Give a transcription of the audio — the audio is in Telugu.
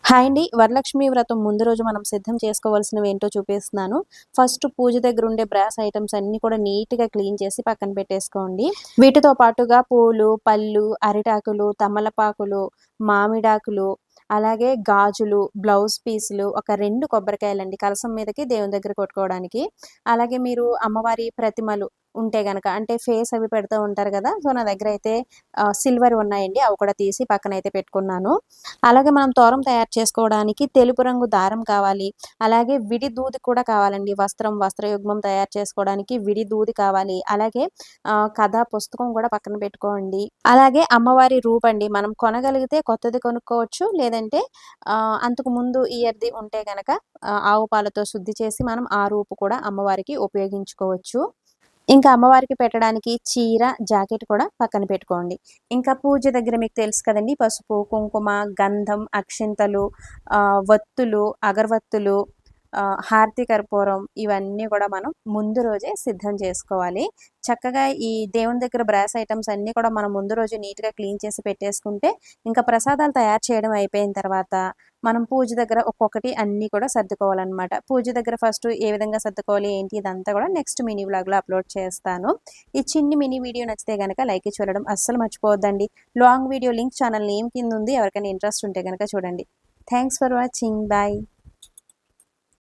హాయ్ అండి. వరలక్ష్మి వ్రతం ముందు రోజు మనం సిద్ధం చేసుకోవాల్సినవి ఏంటో చూపిస్తున్నాను. ఫస్ట్ పూజ దగ్గర ఉండే బ్రాస్ ఐటెమ్స్ అన్నీ కూడా నీట్‌గా క్లీన్ చేసి పక్కన పెట్టేసుకోండి. వీటితో పాటుగా పూలు, పళ్ళు, అరిటాకులు, తమలపాకులు, మామిడాకులు, అలాగే గాజులు, బ్లౌజ్ పీసులు, ఒక 2 కొబ్బరికాయలండి కలశం మీదకి దేవుని దగ్గర కొట్టుకోవడానికి. అలాగే మీరు అమ్మవారి ప్రతిమలు ఉంటే గనక అంటే ఫేస్ అవి పెడుతూ ఉంటారు గదా! సో, నా దగ్గరైతే సిల్వర్‌వి ఉన్నాయండి. అవి కూడా తీసి పక్కనైతే పెట్టుకున్నాను. అలాగే మనం తోరం తయారు చేసుకోవడానికి తెలుపు రంగు దారం కావాలి. అలాగే విడి దూది కూడా కావాలండి. వస్త్రయుగ్మం తయారు చేసుకోవడానికి విడి దూది కావాలి. అలాగే కథా పుస్తకం కూడా పక్కన పెట్టుకోండి. అలాగే అమ్మవారి రూపండి. మనం కొనగలిగితే కొత్తది కొనుక్కోవచ్చు. లేదంటే అంతకు ముందు ఇయర్‌ది ఉంటే గనక ఆవు పాలతో శుద్ధి చేసి మనం ఆ రూపు కూడా అమ్మవారికి ఉపయోగించుకోవచ్చు. ఇంకా అమ్మవారికి పెట్టడానికి చీర, జాకెట్ కూడా పక్కన పెట్టుకోండి. ఇంకా పూజ దగ్గర మీకు తెలుసు కదండీ! పసుపు, కుంకుమ, గంధం, అక్షింతలు, వత్తులు, అగరవత్తులు, హారతి కర్పూరం ఇవన్నీ కూడా మనం ముందు రోజే సిద్ధం చేసుకోవాలి. చక్కగా ఈ దేవుని దగ్గర బ్రాస్ ఐటెమ్స్ అన్నీ కూడా మనం ముందు రోజు నీట్‌గా క్లీన్ చేసి పెట్టేసుకుంటే, ఇంకా ప్రసాదాలు తయారు చేయడం అయిపోయిన తర్వాత, మనం పూజ దగ్గర ఒక్కొక్కటి అన్నీ కూడా సర్దుకోవాలనమాట. పూజ దగ్గర ఫస్ట్ ఏ విధంగా సర్దుకోవాలి ఏంటి ఇదంతా కూడా నెక్స్ట్ మినీ వ్లాగ్‌లో అప్‌లోడ్ చేస్తాను. ఈ చిన్ని మినీ వీడియో నచ్చితే గనక లైక్ ఇచ్చి చూడడం అస్సలు మర్చిపోవద్దండి. Long video link channel name కింద ఉంది. ఎవరికైనా ఇంట్రెస్ట్ ఉంటే గనక చూడండి. Thanks for watching. బాయ్.